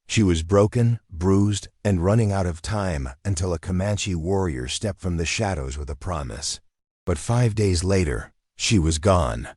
She was broken, bruised, and running out of time until a Comanche warrior stepped from the shadows with a promise. But 5 days later, she was gone.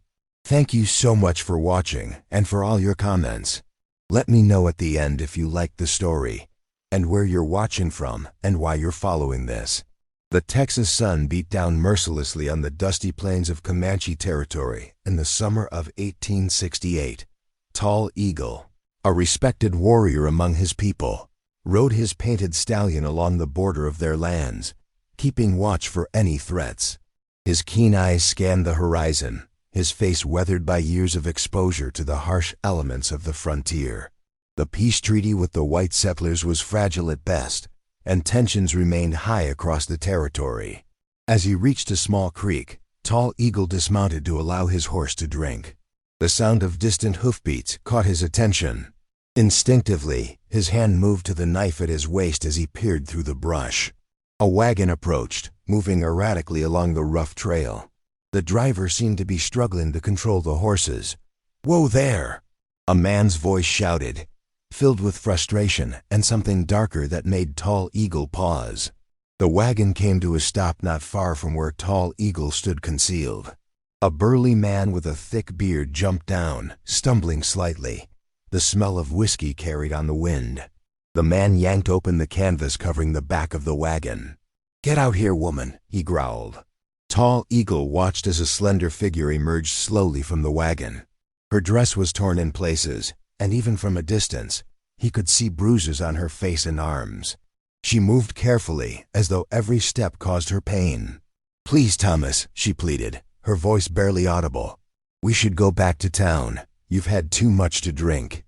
Thank you so much for watching and for all your comments. Let me know at the end if you liked the story, and where you're watching from and why you're following this. The Texas sun beat down mercilessly on the dusty plains of Comanche territory in the summer of 1868. Tall Eagle, a respected warrior among his people, rode his painted stallion along the border of their lands, keeping watch for any threats. His keen eyes scanned the horizon, his face weathered by years of exposure to the harsh elements of the frontier. The peace treaty with the white settlers was fragile at best, and tensions remained high across the territory. As he reached a small creek, Tall Eagle dismounted to allow his horse to drink. The sound of distant hoofbeats caught his attention. Instinctively, his hand moved to the knife at his waist as he peered through the brush. A wagon approached, moving erratically along the rough trail. The driver seemed to be struggling to control the horses. "Whoa there!" a man's voice shouted, filled with frustration and something darker that made Tall Eagle pause. The wagon came to a stop not far from where Tall Eagle stood concealed. A burly man with a thick beard jumped down, stumbling slightly. The smell of whiskey carried on the wind. The man yanked open the canvas covering the back of the wagon. "Get out here, woman," he growled. Tall Eagle watched as a slender figure emerged slowly from the wagon. Her dress was torn in places, and even from a distance, he could see bruises on her face and arms. She moved carefully, as though every step caused her pain. "Please, Thomas," she pleaded, her voice barely audible. "We should go back to town. You've had too much to drink."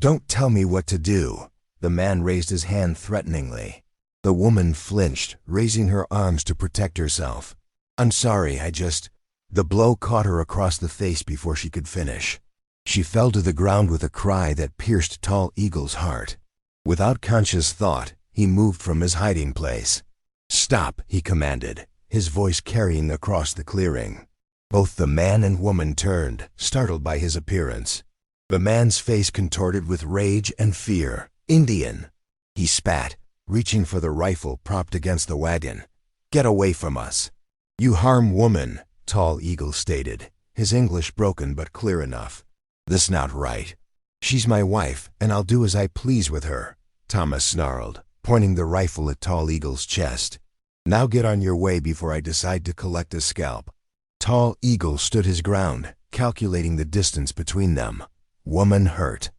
"Don't tell me what to do." The man raised his hand threateningly. The woman flinched, raising her arms to protect herself. "I'm sorry, The blow caught her across the face before she could finish. She fell to the ground with a cry that pierced Tall Eagle's heart. Without conscious thought, he moved from his hiding place. "Stop," he commanded, his voice carrying across the clearing. Both the man and woman turned, startled by his appearance. The man's face contorted with rage and fear. "Indian!" he spat, reaching for the rifle propped against the wagon. "Get away from us." "You harm woman," Tall Eagle stated, his English broken but clear enough. "This not right." "She's my wife, and I'll do as I please with her," Thomas snarled, pointing the rifle at Tall Eagle's chest. "Now get on your way before I decide to collect a scalp." Tall Eagle stood his ground, calculating the distance between them. Woman hurt.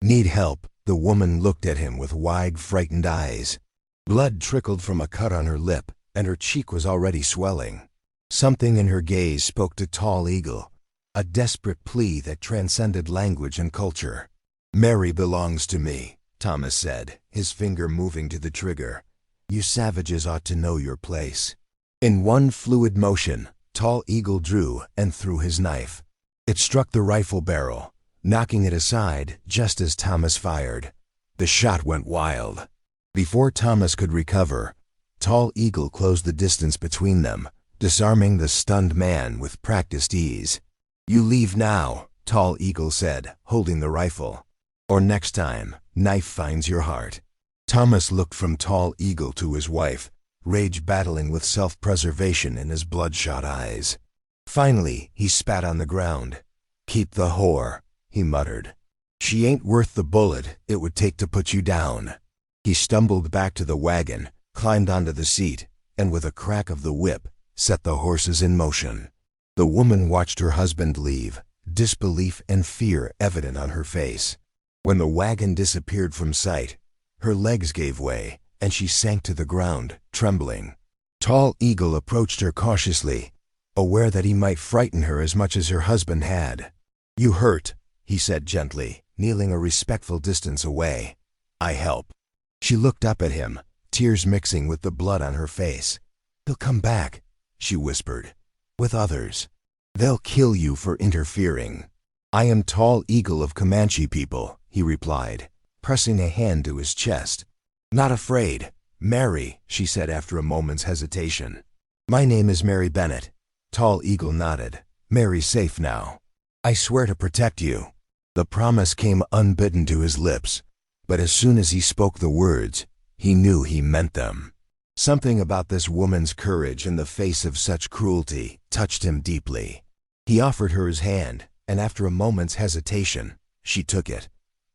"Need help?" The woman looked at him with wide, frightened eyes. Blood trickled from a cut on her lip, and her cheek was already swelling. Something in her gaze spoke to Tall Eagle, a desperate plea that transcended language and culture. "Mary belongs to me," Thomas said, his finger moving to the trigger. "You savages ought to know your place." In one fluid motion, Tall Eagle drew and threw his knife. It struck the rifle barrel, knocking it aside just as Thomas fired. The shot went wild. Before Thomas could recover, Tall Eagle closed the distance between them, disarming the stunned man with practiced ease. "You leave now," Tall Eagle said, holding the rifle. "Or next time, knife finds your heart." Thomas looked from Tall Eagle to his wife, rage battling with self-preservation in his bloodshot eyes. Finally, he spat on the ground. "Keep the whore," he muttered. "She ain't worth the bullet it would take to put you down." He stumbled back to the wagon, climbed onto the seat, and with a crack of the whip, set the horses in motion. The woman watched her husband leave, disbelief and fear evident on her face. When the wagon disappeared from sight, her legs gave way, and she sank to the ground, trembling. Tall Eagle approached her cautiously, aware that he might frighten her as much as her husband had. "You hurt," he said gently, kneeling a respectful distance away. "I help." She looked up at him, tears mixing with the blood on her face. "He'll come back," she whispered, "with others. They'll kill you for interfering." "I am Tall Eagle of Comanche people," he replied, pressing a hand to his chest. "Not afraid. Mary," she said after a moment's hesitation. "My name is Mary Bennett." Tall Eagle nodded. "Mary's safe now. I swear to protect you." The promise came unbidden to his lips, But as soon as he spoke the words, he knew he meant them. Something about this woman's courage in the face of such cruelty touched him deeply. He offered her his hand, and after a moment's hesitation, she took it.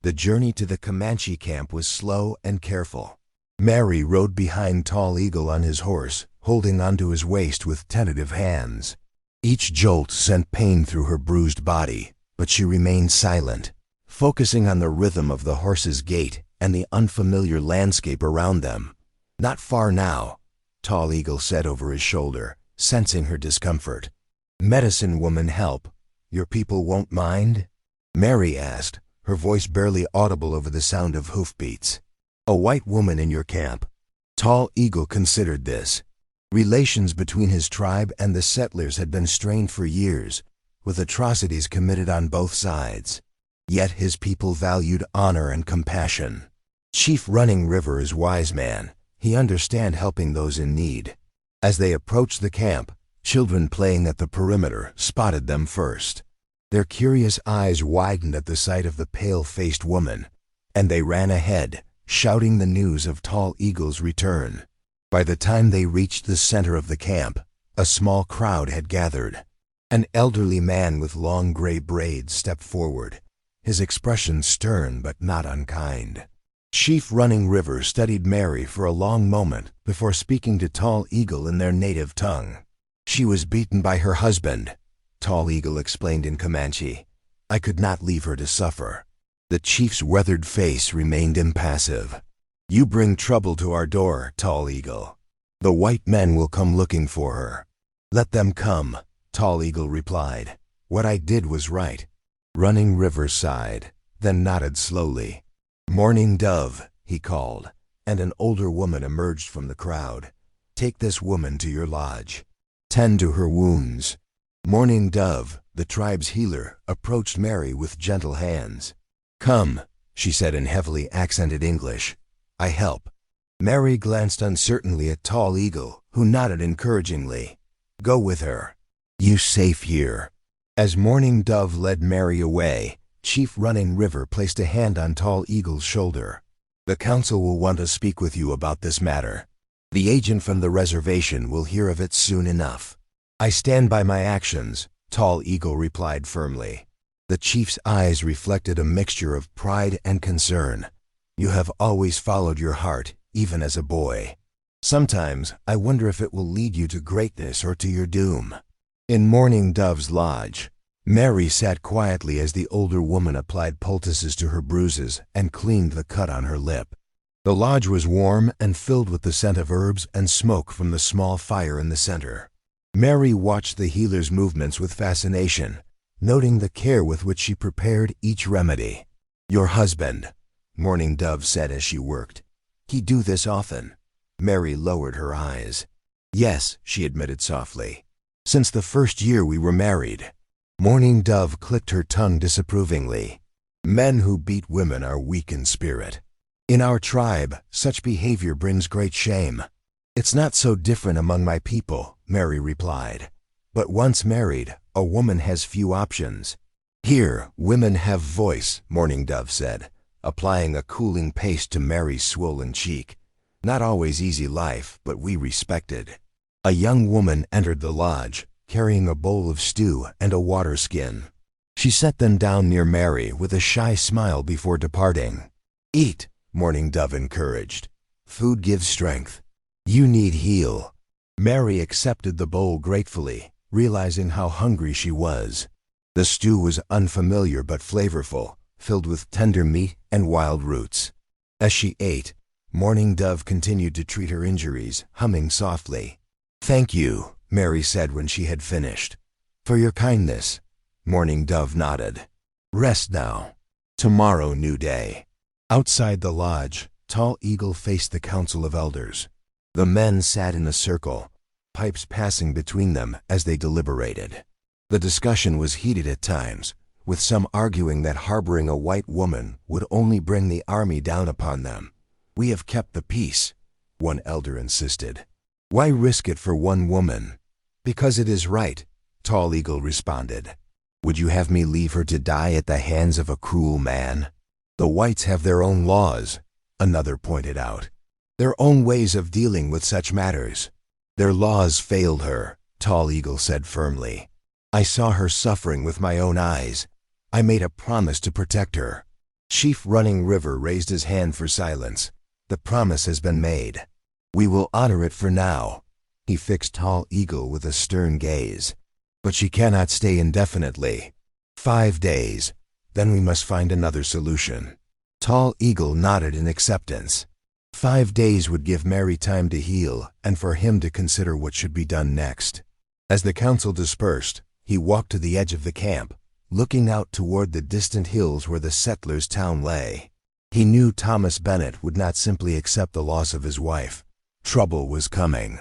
The journey to the Comanche camp was slow and careful. Mary rode behind Tall Eagle on his horse, holding onto his waist with tentative hands. Each jolt sent pain through her bruised body, but she remained silent, focusing on the rhythm of the horse's gait and the unfamiliar landscape around them. "Not far now," Tall Eagle said over his shoulder, sensing her discomfort. "Medicine woman help. Your people won't mind?" Mary asked, her voice barely audible over the sound of hoofbeats. "A white woman in your camp?" Tall Eagle considered this. Relations between his tribe and the settlers had been strained for years, with atrocities committed on both sides. Yet his people valued honor and compassion. Chief Running River is wise man. He understand helping those in need. As they approached the camp, children playing at the perimeter spotted them first. Their curious eyes widened at the sight of the pale-faced woman, and they ran ahead, shouting the news of Tall Eagle's return. By the time they reached the center of the camp, a small crowd had gathered. An elderly man with long gray braids stepped forward, his expression stern but not unkind. Chief Running River studied Mary for a long moment before speaking to Tall Eagle in their native tongue. "She was beaten by her husband," Tall Eagle explained in Comanche. "I could not leave her to suffer." The chief's weathered face remained impassive. "You bring trouble to our door, Tall Eagle. The white men will come looking for her." "Let them come," Tall Eagle replied. "What I did was right." Running River sighed, then nodded slowly. "Morning Dove," he called, and an older woman emerged from the crowd. "Take this woman to your lodge. Tend to her wounds." Morning Dove, the tribe's healer, approached Mary with gentle hands. "Come," she said in heavily accented English. "I help." Mary glanced uncertainly at Tall Eagle, who nodded encouragingly. "Go with her. You safe here." As Morning Dove led Mary away, Chief Running River placed a hand on Tall Eagle's shoulder. "The council will want to speak with you about this matter. The agent from the reservation will hear of it soon enough." "I stand by my actions," Tall Eagle replied firmly. The chief's eyes reflected a mixture of pride and concern. "You have always followed your heart, even as a boy. Sometimes I wonder if it will lead you to greatness or to your doom." In Morning Dove's lodge, Mary sat quietly as the older woman applied poultices to her bruises and cleaned the cut on her lip. The lodge was warm and filled with the scent of herbs and smoke from the small fire in the center. Mary watched the healer's movements with fascination, noting the care with which she prepared each remedy. "Your husband," Morning Dove said as she worked. "He do this often?" Mary lowered her eyes. "Yes," she admitted softly. "Since the first year we were married." Morning Dove clicked her tongue disapprovingly. "Men who beat women are weak in spirit. In our tribe, such behavior brings great shame." "It's not so different among my people," Mary replied. "But once married, a woman has few options." "Here, women have voice," Morning Dove said, applying a cooling paste to Mary's swollen cheek. "Not always easy life, but we respected." A young woman entered the lodge, carrying a bowl of stew and a water skin. She set them down near Mary with a shy smile before departing. "Eat," Morning Dove encouraged. "Food gives strength. You need heal." Mary accepted the bowl gratefully, realizing how hungry she was. The stew was unfamiliar but flavorful, filled with tender meat and wild roots. As she ate, Morning Dove continued to treat her injuries, humming softly. "Thank you," Mary said when she had finished. "For your kindness." Morning Dove nodded. "Rest now. Tomorrow, new day." Outside the lodge, Tall Eagle faced the council of elders. The men sat in a circle, pipes passing between them as they deliberated. The discussion was heated at times, with some arguing that harboring a white woman would only bring the army down upon them. "We have kept the peace," one elder insisted. "Why risk it for one woman?" "Because it is right," Tall Eagle responded. "Would you have me leave her to die at the hands of a cruel man?" The whites have their own laws, another pointed out. Their own ways of dealing with such matters. Their laws failed her, Tall Eagle said firmly. I saw her suffering with my own eyes. I made a promise to protect her. Chief Running River raised his hand for silence. The promise has been made. We will honor it for now. He fixed Tall Eagle with a stern gaze. But she cannot stay indefinitely. 5 days. Then we must find another solution. Tall Eagle nodded in acceptance. 5 days would give Mary time to heal and for him to consider what should be done next. As the council dispersed, he walked to the edge of the camp, looking out toward the distant hills where the settlers' town lay. He knew Thomas Bennett would not simply accept the loss of his wife. Trouble was coming.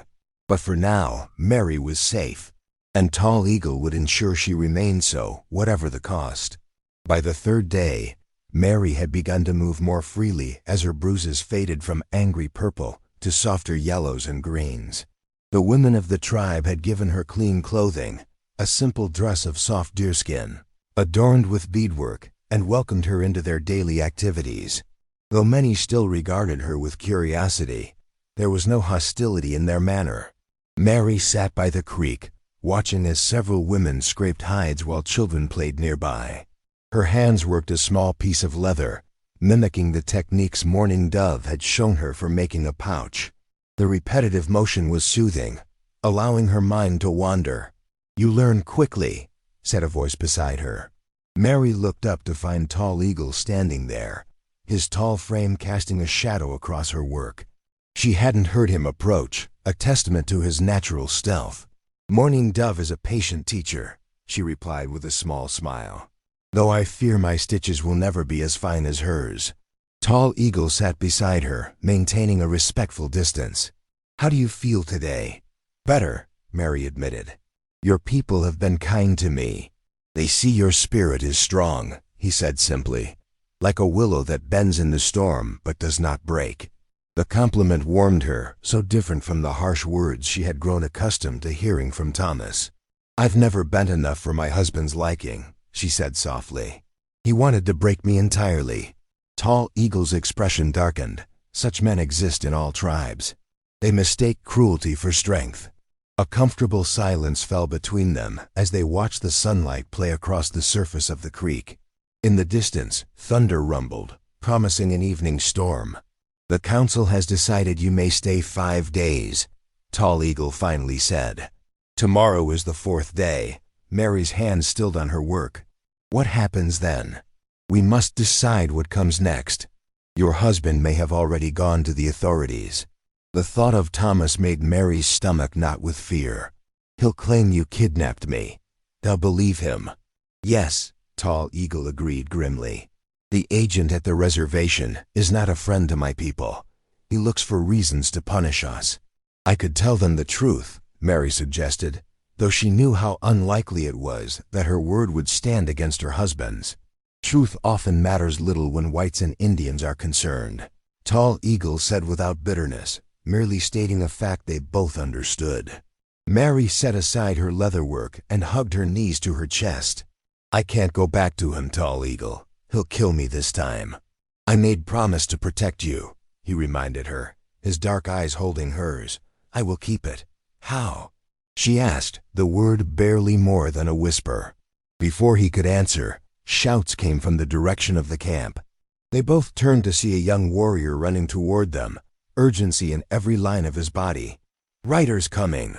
But for now, Mary was safe, and Tall Eagle would ensure she remained so, whatever the cost. By the 3rd day, Mary had begun to move more freely as her bruises faded from angry purple to softer yellows and greens. The women of the tribe had given her clean clothing, a simple dress of soft deerskin, adorned with beadwork, and welcomed her into their daily activities. Though many still regarded her with curiosity, there was no hostility in their manner. Mary sat by the creek, watching as several women scraped hides while children played nearby. Her hands worked a small piece of leather, mimicking the techniques Mourning Dove had shown her for making a pouch. The repetitive motion was soothing, allowing her mind to wander. You learn quickly, said a voice beside her. Mary looked up to find Tall Eagle standing there, his tall frame casting a shadow across her work. She hadn't heard him approach, a testament to his natural stealth. Mourning Dove is a patient teacher, she replied with a small smile. Though I fear my stitches will never be as fine as hers. Tall Eagle sat beside her, maintaining a respectful distance. How do you feel today? Better, Mary admitted. Your people have been kind to me. They see your spirit is strong, he said simply, like a willow that bends in the storm but does not break. The compliment warmed her, so different from the harsh words she had grown accustomed to hearing from Thomas. I've never bent enough for my husband's liking, she said softly. He wanted to break me entirely. Tall Eagle's expression darkened. Such men exist in all tribes. They mistake cruelty for strength. A comfortable silence fell between them as they watched the sunlight play across the surface of the creek. In the distance, thunder rumbled, promising an evening storm. The council has decided you may stay 5 days, Tall Eagle finally said. Tomorrow is the 4th day. Mary's hand stilled on her work. What happens then? We must decide what comes next. Your husband may have already gone to the authorities. The thought of Thomas made Mary's stomach knot with fear. He'll claim you kidnapped me. They'll believe him. Yes, Tall Eagle agreed grimly. The agent at the reservation is not a friend to my people. He looks for reasons to punish us. I could tell them the truth, Mary suggested, though she knew how unlikely it was that her word would stand against her husband's. Truth often matters little when whites and Indians are concerned, Tall Eagle said without bitterness, merely stating a fact they both understood. Mary set aside her leatherwork and hugged her knees to her chest. I can't go back to him, Tall Eagle. He'll kill me this time. I made promise to protect you, he reminded her, his dark eyes holding hers. I will keep it. How? She asked, the word barely more than a whisper. Before he could answer, shouts came from the direction of the camp. They both turned to see a young warrior running toward them, urgency in every line of his body. Riders coming,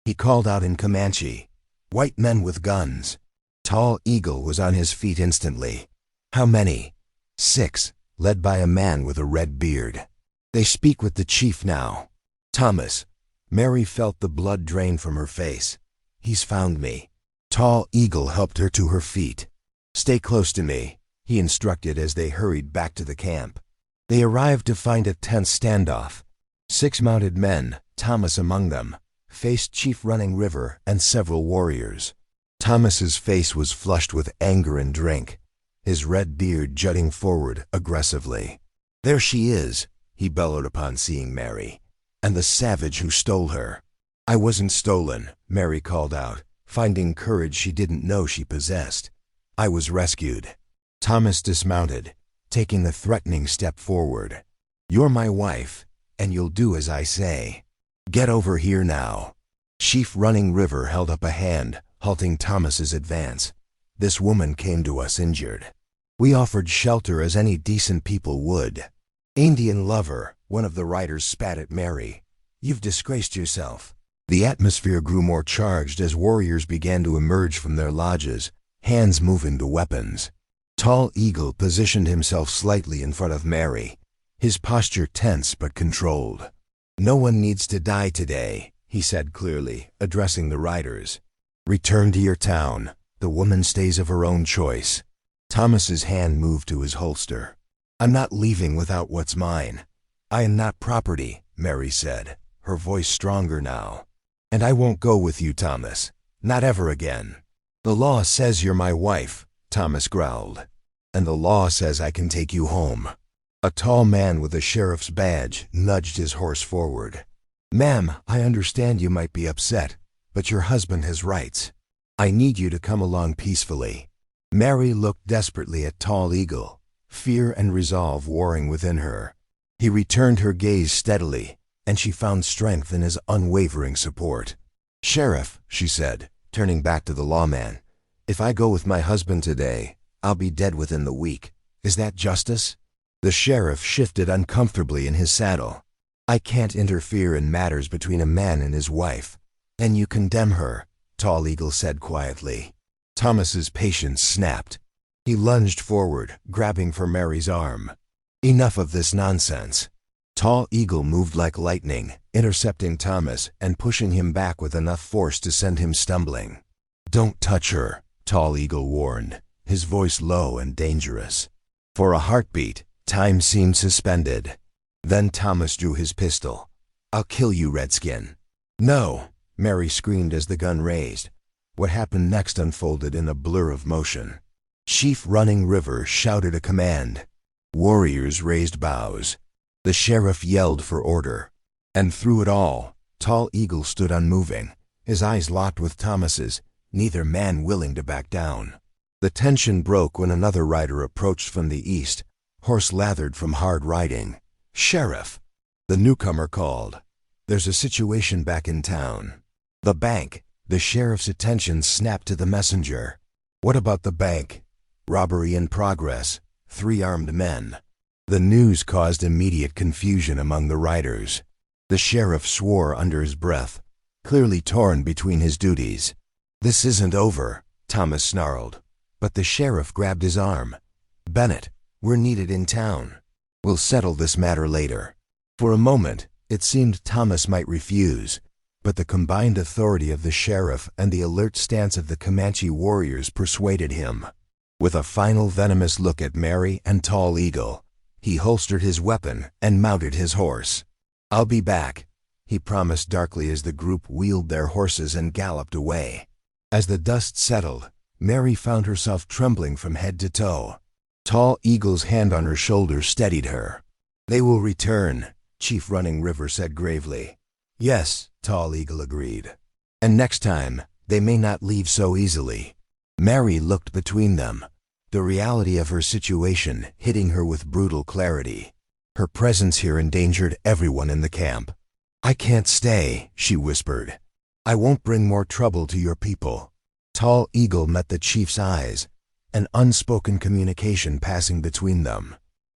he called out in Comanche. White men with guns. Tall Eagle was on his feet instantly. How many? 6, led by a man with a red beard. They speak with the chief now. Thomas. Mary felt the blood drain from her face. He's found me. Tall Eagle helped her to her feet. Stay close to me, he instructed as they hurried back to the camp. They arrived to find a tense standoff. 6 mounted men, Thomas among them, faced Chief Running River and several warriors. Thomas's face was flushed with anger and drink, his red beard jutting forward aggressively. There she is, he bellowed upon seeing Mary, and the savage who stole her. I wasn't stolen, Mary called out, finding courage she didn't know she possessed. I was rescued. Thomas dismounted, taking a threatening step forward. "You're my wife, and you'll do as I say. Get over here now." Chief Running River held up a hand, halting Thomas's advance. "This woman came to us injured. We offered shelter as any decent people would." "Indian lover," one of the riders spat at Mary. "You've disgraced yourself." The atmosphere grew more charged as warriors began to emerge from their lodges, hands moving to weapons. Tall Eagle positioned himself slightly in front of Mary, his posture tense but controlled. "No one needs to die today," he said clearly, addressing the riders. "Return to your town. The woman stays of her own choice." Thomas's hand moved to his holster. "I'm not leaving without what's mine. I am not property," Mary said, her voice stronger now. "And I won't go with you, Thomas. Not ever again." "The law says you're my wife," Thomas growled. "And the law says I can take you home." A tall man with a sheriff's badge nudged his horse forward. "Ma'am, I understand you might be upset, but your husband has rights. I need you to come along peacefully." Mary looked desperately at Tall Eagle, fear and resolve warring within her. He returned her gaze steadily, and she found strength in his unwavering support. "Sheriff," she said, turning back to the lawman, "if I go with my husband today, I'll be dead within the week. Is that justice?" The sheriff shifted uncomfortably in his saddle. "I can't interfere in matters between a man and his wife." "And you condemn her," Tall Eagle said quietly. Thomas's patience snapped. He lunged forward, grabbing for Mary's arm. "Enough of this nonsense." Tall Eagle moved like lightning, intercepting Thomas and pushing him back with enough force to send him stumbling. "Don't touch her," Tall Eagle warned, his voice low and dangerous. For a heartbeat, time seemed suspended. Then Thomas drew his pistol. "I'll kill you, Redskin." "No!" Mary screamed as the gun raised. What happened next unfolded in a blur of motion. Chief Running River shouted a command. Warriors raised bows. The sheriff yelled for order. And through it all, Tall Eagle stood unmoving, his eyes locked with Thomas's, neither man willing to back down. The tension broke when another rider approached from the east, horse lathered from hard riding. "Sheriff!" The newcomer called. "There's a situation back in town." "The bank." The sheriff's attention snapped to the messenger. "What about the bank?" "Robbery in progress. 3 armed men." The news caused immediate confusion among the riders. The sheriff swore under his breath, clearly torn between his duties. "This isn't over," Thomas snarled. But the sheriff grabbed his arm. "Bennett, we're needed in town. We'll settle this matter later." For a moment, it seemed Thomas might refuse, but the combined authority of the sheriff and the alert stance of the Comanche warriors persuaded him. With a final venomous look at Mary and Tall Eagle, he holstered his weapon and mounted his horse. "I'll be back," he promised darkly as the group wheeled their horses and galloped away. As the dust settled, Mary found herself trembling from head to toe. Tall Eagle's hand on her shoulder steadied her. "They will return," Chief Running River said gravely. "Yes," Tall Eagle agreed. "And next time, they may not leave so easily." Mary looked between them, the reality of her situation hitting her with brutal clarity. Her presence here endangered everyone in the camp. "I can't stay," she whispered. "I won't bring more trouble to your people." Tall Eagle met the chief's eyes, an unspoken communication passing between them.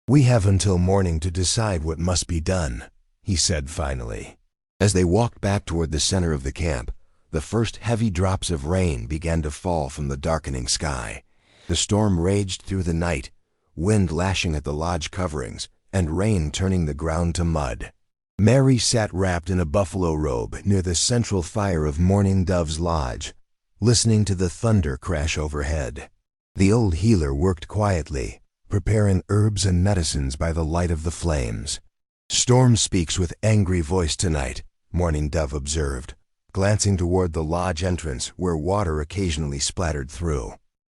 "We have until morning to decide what must be done," he said finally. As they walked back toward the center of the camp, the first heavy drops of rain began to fall from the darkening sky. The storm raged through the night, wind lashing at the lodge coverings, and rain turning the ground to mud. Mary sat wrapped in a buffalo robe near the central fire of Mourning Dove's lodge, listening to the thunder crash overhead. The old healer worked quietly, preparing herbs and medicines by the light of the flames. "Storm speaks with angry voice tonight," Mourning Dove observed, glancing toward the lodge entrance where water occasionally splattered through.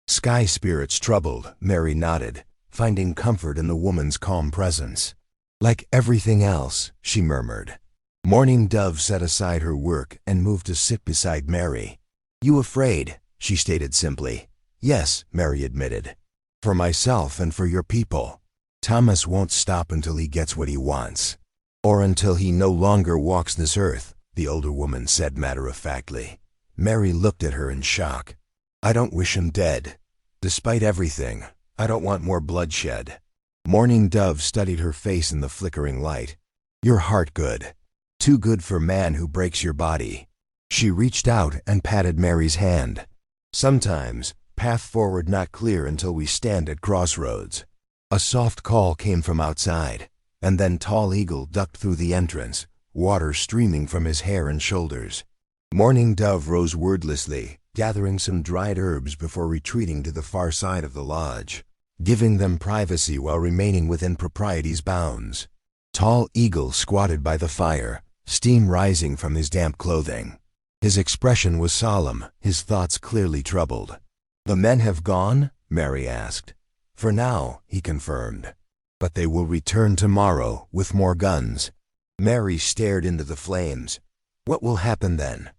"Sky spirits troubled," Mary nodded, finding comfort in the woman's calm presence. "Like everything else," she murmured. Mourning Dove set aside her work and moved to sit beside Mary. "You afraid?" she stated simply. "Yes," Mary admitted. "For myself and for your people." Thomas won't stop until he gets what he wants. Or until he no longer walks this earth, the older woman said matter-of-factly. Mary looked at her in shock. I don't wish him dead. Despite everything, I don't want more bloodshed. Morning Dove studied her face in the flickering light. Your heart good. Too good for man who breaks your body. She reached out and patted Mary's hand. Sometimes, path forward not clear until we stand at crossroads. A soft call came from outside, and then Tall Eagle ducked through the entrance, water streaming from his hair and shoulders. Morning Dove rose wordlessly, gathering some dried herbs before retreating to the far side of the lodge, giving them privacy while remaining within propriety's bounds. Tall Eagle squatted by the fire, steam rising from his damp clothing. His expression was solemn, his thoughts clearly troubled. The men have gone? Mary asked. For now, he confirmed. But they will return tomorrow with more guns. Mary stared into the flames. What will happen then?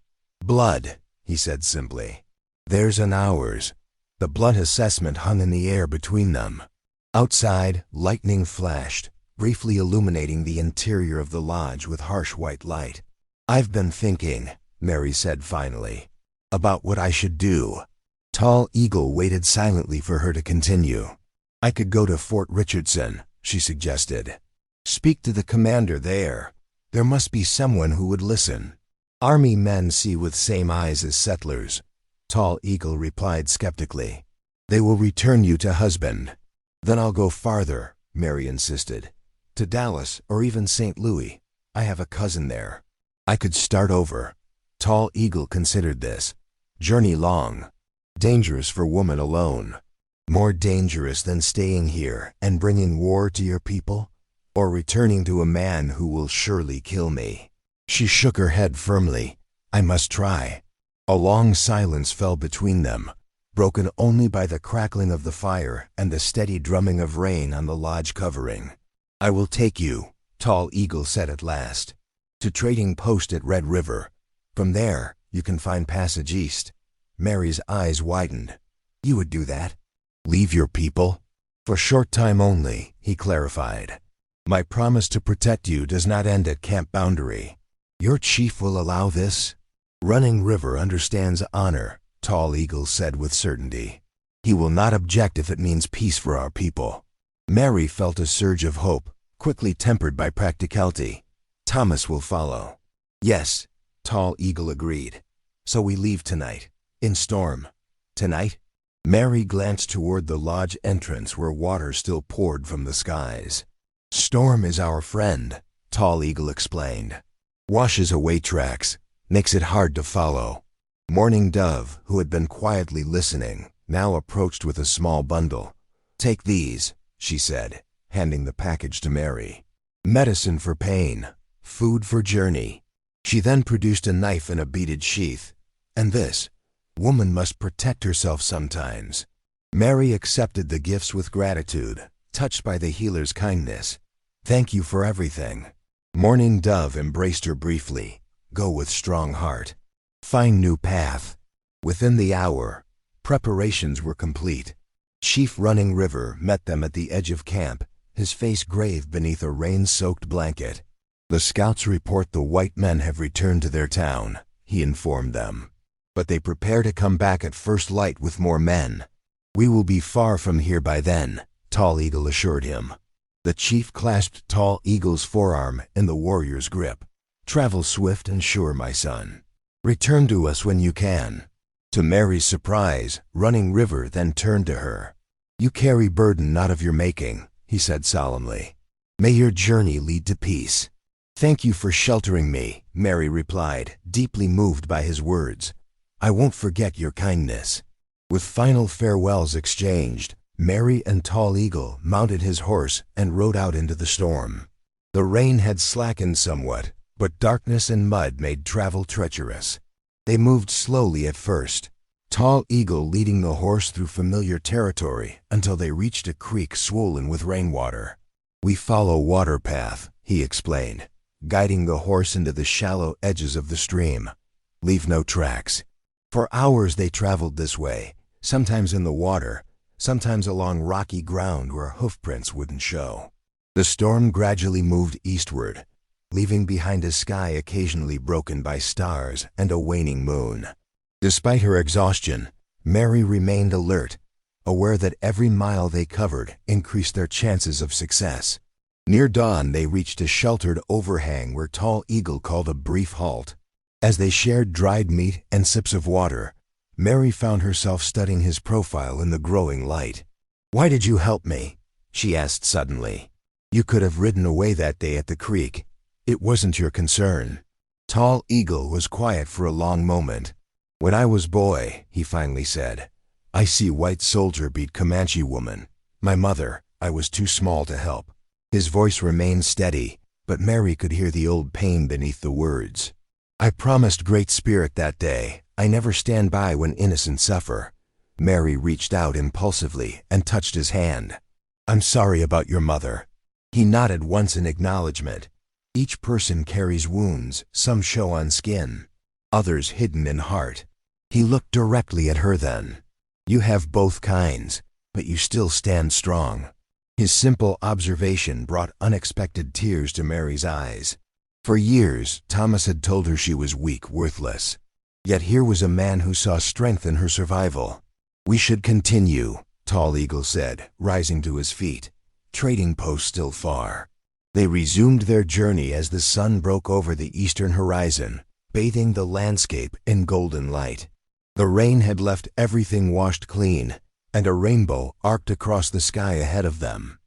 Blood, he said simply. Theirs and ours. The blood assessment hung in the air between them. Outside, lightning flashed, briefly illuminating the interior of the lodge with harsh white light. I've been thinking, Mary said finally, about what I should do. Tall Eagle waited silently for her to continue. I could go to Fort Richardson, she suggested. Speak to the commander there. There must be someone who would listen. Army men see with same eyes as settlers, Tall Eagle replied skeptically. They will return you to husband. Then I'll go farther, Mary insisted. To Dallas or even St. Louis. I have a cousin there. I could start over. Tall Eagle considered this. Journey long. Dangerous for woman alone. More dangerous than staying here and bringing war to your people? Or returning to a man who will surely kill me? She shook her head firmly. I must try. A long silence fell between them, broken only by the crackling of the fire and the steady drumming of rain on the lodge covering. I will take you, Tall Eagle said at last, to trading post at Red River. From there, you can find passage east. Mary's eyes widened. You would do that? Leave your people? For short time only, he clarified. My promise to protect you does not end at camp boundary. Your chief will allow this? Running River understands honor, Tall Eagle said with certainty. He will not object if it means peace for our people. Mary felt a surge of hope, quickly tempered by practicality. Thomas will follow. Yes, Tall Eagle agreed. So we leave tonight. In storm. Tonight? Mary glanced toward the lodge entrance where water still poured from the skies. Storm is our friend, Tall Eagle explained. Washes away tracks, makes it hard to follow. Morning Dove, who had been quietly listening, now approached with a small bundle. Take these, she said, handing the package to Mary. Medicine for pain, food for journey. She then produced a knife in a beaded sheath. And this, woman must protect herself sometimes. Mary accepted the gifts with gratitude, touched by the healer's kindness. Thank you for everything. Morning Dove embraced her briefly. Go with strong heart. Find new path. Within the hour, preparations were complete. Chief Running River met them at the edge of camp, his face grave beneath a rain-soaked blanket. The scouts report the white men have returned to their town, he informed them. But they prepare to come back at first light with more men. We will be far from here by then, Tall Eagle assured him. The chief clasped Tall Eagle's forearm in the warrior's grip. Travel swift and sure, my son. Return to us when you can. To Mary's surprise, Running River then turned to her. You carry burden not of your making, he said solemnly. May your journey lead to peace. Thank you for sheltering me, Mary replied, deeply moved by his words. I won't forget your kindness. With final farewells exchanged, Mary and Tall Eagle mounted his horse and rode out into the storm. The rain had slackened somewhat, but darkness and mud made travel treacherous. They moved slowly at first, Tall Eagle leading the horse through familiar territory until they reached a creek swollen with rainwater. We follow water path, he explained, guiding the horse into the shallow edges of the stream. Leave no tracks. For hours they traveled this way, sometimes in the water, sometimes along rocky ground where hoofprints wouldn't show. The storm gradually moved eastward, leaving behind a sky occasionally broken by stars and a waning moon. Despite her exhaustion, Mary remained alert, aware that every mile they covered increased their chances of success. Near dawn, they reached a sheltered overhang where Tall Eagle called a brief halt. As they shared dried meat and sips of water, Mary found herself studying his profile in the growing light. "Why did you help me?" she asked suddenly. "You could have ridden away that day at the creek. It wasn't your concern." Tall Eagle was quiet for a long moment. "When I was boy," he finally said, "I see white soldier beat Comanche woman. My mother, I was too small to help." His voice remained steady, but Mary could hear the old pain beneath the words. "I promised Great Spirit that day. I never stand by when innocent suffer." Mary reached out impulsively and touched his hand. "I'm sorry about your mother." He nodded once in acknowledgement. Each person carries wounds, some show on skin, others hidden in heart. He looked directly at her then. "You have both kinds, but you still stand strong." His simple observation brought unexpected tears to Mary's eyes. For years, Thomas had told her she was weak, worthless. Yet here was a man who saw strength in her survival. "We should continue," Tall Eagle said, rising to his feet. "Trading post still far." They resumed their journey as the sun broke over the eastern horizon, bathing the landscape in golden light. The rain had left everything washed clean, and a rainbow arced across the sky ahead of them.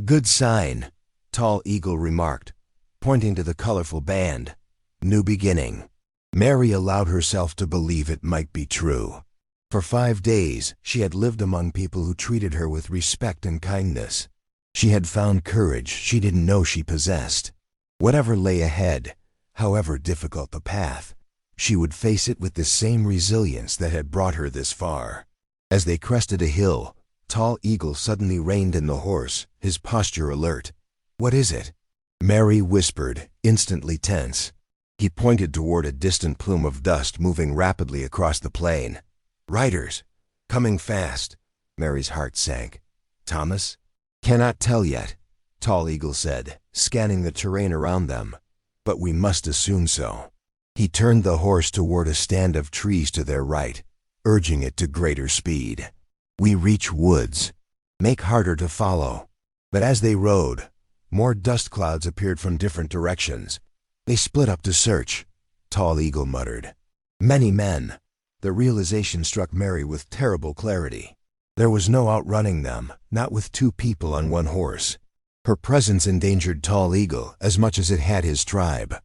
"Good sign," Tall Eagle remarked, pointing to the colorful band. "New beginning." Mary allowed herself to believe it might be true. For 5 days, she had lived among people who treated her with respect and kindness. She had found courage she didn't know she possessed. Whatever lay ahead, however difficult the path, she would face it with the same resilience that had brought her this far. As they crested a hill, Tall Eagle suddenly reined in the horse, his posture alert. "What is it?" Mary whispered, instantly tense. He pointed toward a distant plume of dust moving rapidly across the plain. "Riders! Coming fast!" Mary's heart sank. "Thomas?" "Cannot tell yet," Tall Eagle said, scanning the terrain around them. "But we must assume so." He turned the horse toward a stand of trees to their right, urging it to greater speed. "We reach woods. Make harder to follow." But as they rode, more dust clouds appeared from different directions. "They split up to search," Tall Eagle muttered. "Many men." The realization struck Mary with terrible clarity. There was no outrunning them, not with 2 people on 1 horse. Her presence endangered Tall Eagle as much as it had his tribe.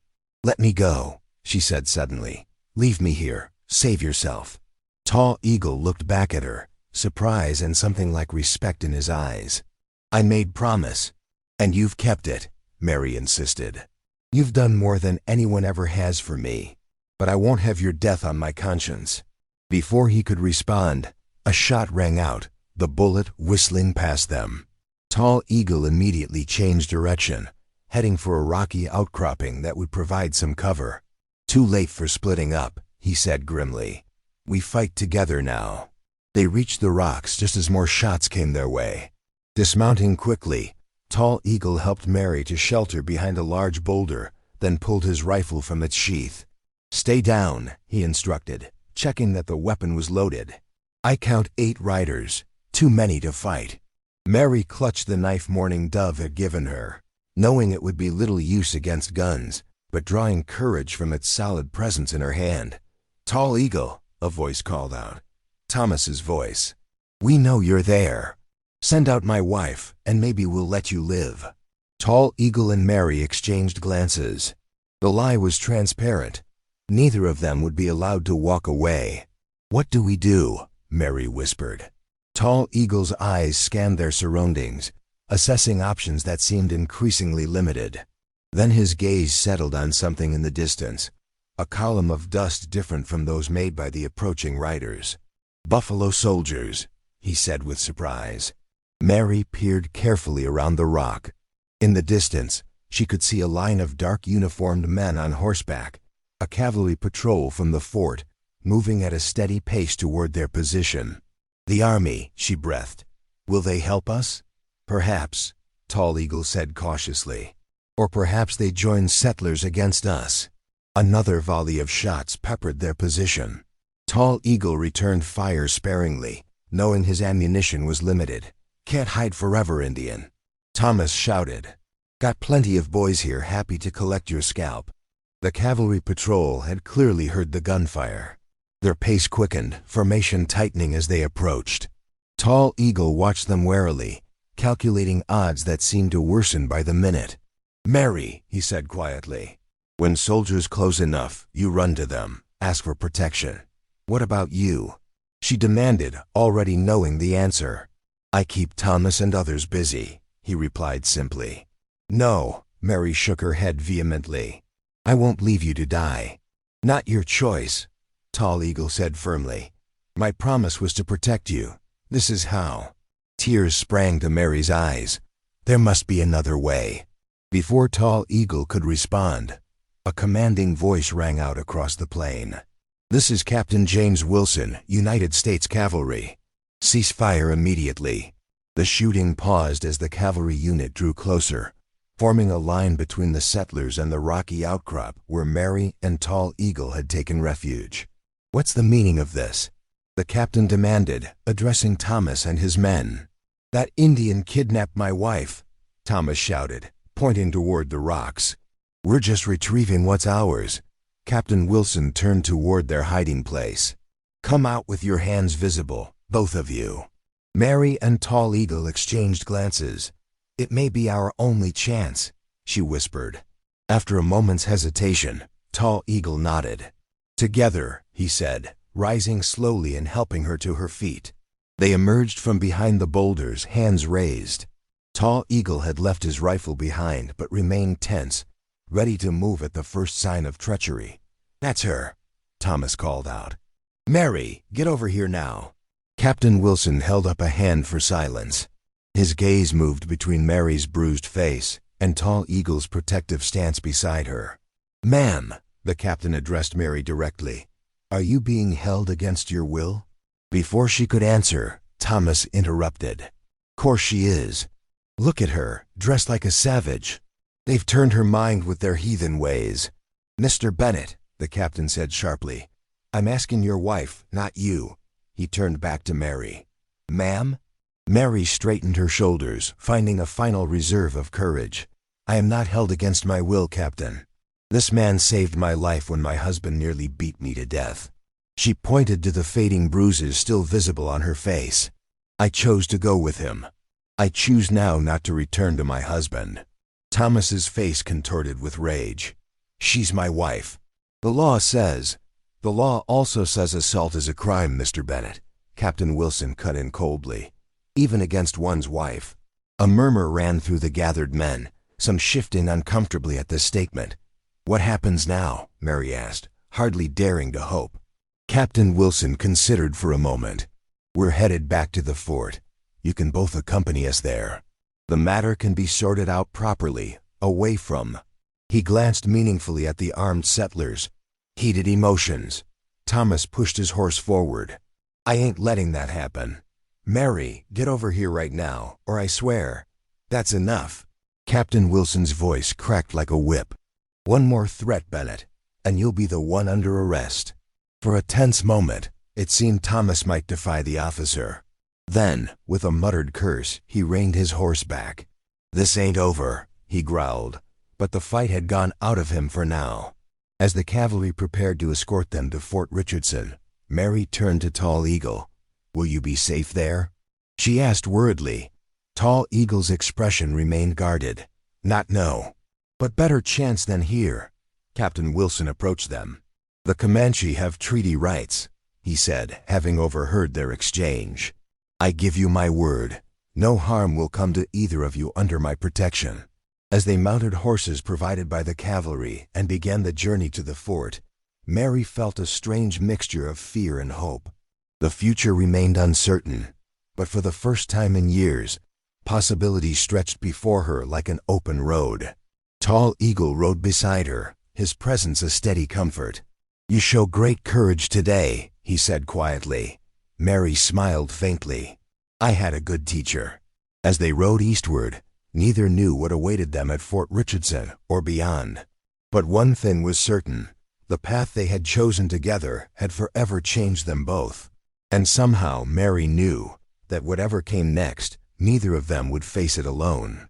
"Let me go," she said suddenly. "Leave me here. Save yourself." Tall Eagle looked back at her, surprise and something like respect in his eyes. "I made promise." "And you've kept it," Mary insisted. "You've done more than anyone ever has for me. But I won't have your death on my conscience." Before he could respond, a shot rang out, the bullet whistling past them. Tall Eagle immediately changed direction, heading for a rocky outcropping that would provide some cover. "Too late for splitting up," he said grimly. "We fight together now." They reached the rocks just as more shots came their way. Dismounting quickly, Tall Eagle helped Mary to shelter behind a large boulder, then pulled his rifle from its sheath. "Stay down," he instructed, checking that the weapon was loaded. "I count 8 riders, too many to fight." Mary clutched the knife Morning Dove had given her, knowing it would be little use against guns, but drawing courage from its solid presence in her hand. "Tall Eagle," a voice called out. Thomas's voice. "We know you're there. Send out my wife, and maybe we'll let you live." Tall Eagle and Mary exchanged glances. The lie was transparent. Neither of them would be allowed to walk away. "What do we do?" Mary whispered. Tall Eagle's eyes scanned their surroundings, assessing options that seemed increasingly limited. Then his gaze settled on something in the distance, a column of dust different from those made by the approaching riders. "Buffalo soldiers," he said with surprise. Mary peered carefully around the rock. In the distance, she could see a line of dark uniformed men on horseback, a cavalry patrol from the fort, moving at a steady pace toward their position. "The army," she breathed. Will they help us? Perhaps, Tall Eagle said cautiously. Or perhaps they join settlers against us. Another volley of shots peppered their position. Tall Eagle returned fire sparingly, knowing his ammunition was limited. Can't hide forever, Indian. Thomas shouted. Got plenty of boys here happy to collect your scalp. The cavalry patrol had clearly heard the gunfire. Their pace quickened, formation tightening as they approached. Tall Eagle watched them warily, calculating odds that seemed to worsen by the minute. Mary, he said quietly. When soldiers close enough, you run to them, ask for protection. What about you? She demanded, already knowing the answer. I keep Thomas and others busy, he replied simply. No, Mary shook her head vehemently. I won't leave you to die. Not your choice, Tall Eagle said firmly. My promise was to protect you. This is how. Tears sprang to Mary's eyes. There must be another way. Before Tall Eagle could respond, a commanding voice rang out across the plain. This is Captain James Wilson, United States Cavalry. Cease fire immediately. The shooting paused as the cavalry unit drew closer, forming a line between the settlers and the rocky outcrop where Mary and Tall Eagle had taken refuge. What's the meaning of this? The captain demanded, addressing Thomas and his men. That Indian kidnapped my wife, Thomas shouted, pointing toward the rocks. We're just retrieving what's ours. Captain Wilson turned toward their hiding place. Come out with your hands visible, both of you. Mary and Tall Eagle exchanged glances. It may be our only chance, she whispered. After a moment's hesitation, Tall Eagle nodded. Together, he said, rising slowly and helping her to her feet. They emerged from behind the boulders, hands raised. Tall Eagle had left his rifle behind but remained tense, ready to move at the first sign of treachery. That's her, Thomas called out. Mary, get over here now. Captain Wilson held up a hand for silence. His gaze moved between Mary's bruised face and Tall Eagle's protective stance beside her. Ma'am, the captain addressed Mary directly. Are you being held against your will? Before she could answer, Thomas interrupted. Course she is. Look at her, dressed like a savage. They've turned her mind with their heathen ways. Mr. Bennett, the captain said sharply, I'm asking your wife, not you. He turned back to Mary. Ma'am? Mary straightened her shoulders, finding a final reserve of courage. I am not held against my will, Captain. This man saved my life when my husband nearly beat me to death. She pointed to the fading bruises still visible on her face. I chose to go with him. I choose now not to return to my husband. Thomas's face contorted with rage. She's my wife. The law also says assault is a crime, Mr. Bennett. Captain Wilson cut in coldly. Even against one's wife. A murmur ran through the gathered men, some shifting uncomfortably at this statement. What happens now? Mary asked, hardly daring to hope. Captain Wilson considered for a moment. We're headed back to the fort. You can both accompany us there. The matter can be sorted out properly, away from. He glanced meaningfully at the armed settlers. Heated emotions. Thomas pushed his horse forward. I ain't letting that happen. Mary, get over here right now, or I swear. That's enough. Captain Wilson's voice cracked like a whip. One more threat, Bennett, and you'll be the one under arrest. For a tense moment, it seemed Thomas might defy the officer. Then, with a muttered curse, he reined his horse back. This ain't over, he growled, but the fight had gone out of him for now. As the cavalry prepared to escort them to Fort Richardson, Mary turned to Tall Eagle. Will you be safe there? She asked worriedly. Tall Eagle's expression remained guarded. Not no. But better chance than here. Captain Wilson approached them. The Comanche have treaty rights, he said, having overheard their exchange. I give you my word. No harm will come to either of you under my protection. As they mounted horses provided by the cavalry and began the journey to the fort, Mary felt a strange mixture of fear and hope. The future remained uncertain, but for the first time in years, possibilities stretched before her like an open road. Tall Eagle rode beside her, his presence a steady comfort. You show great courage today, he said quietly. Mary smiled faintly. I had a good teacher. As they rode eastward, neither knew what awaited them at Fort Richardson or beyond. But one thing was certain: the path they had chosen together had forever changed them both. And somehow Mary knew that whatever came next, neither of them would face it alone.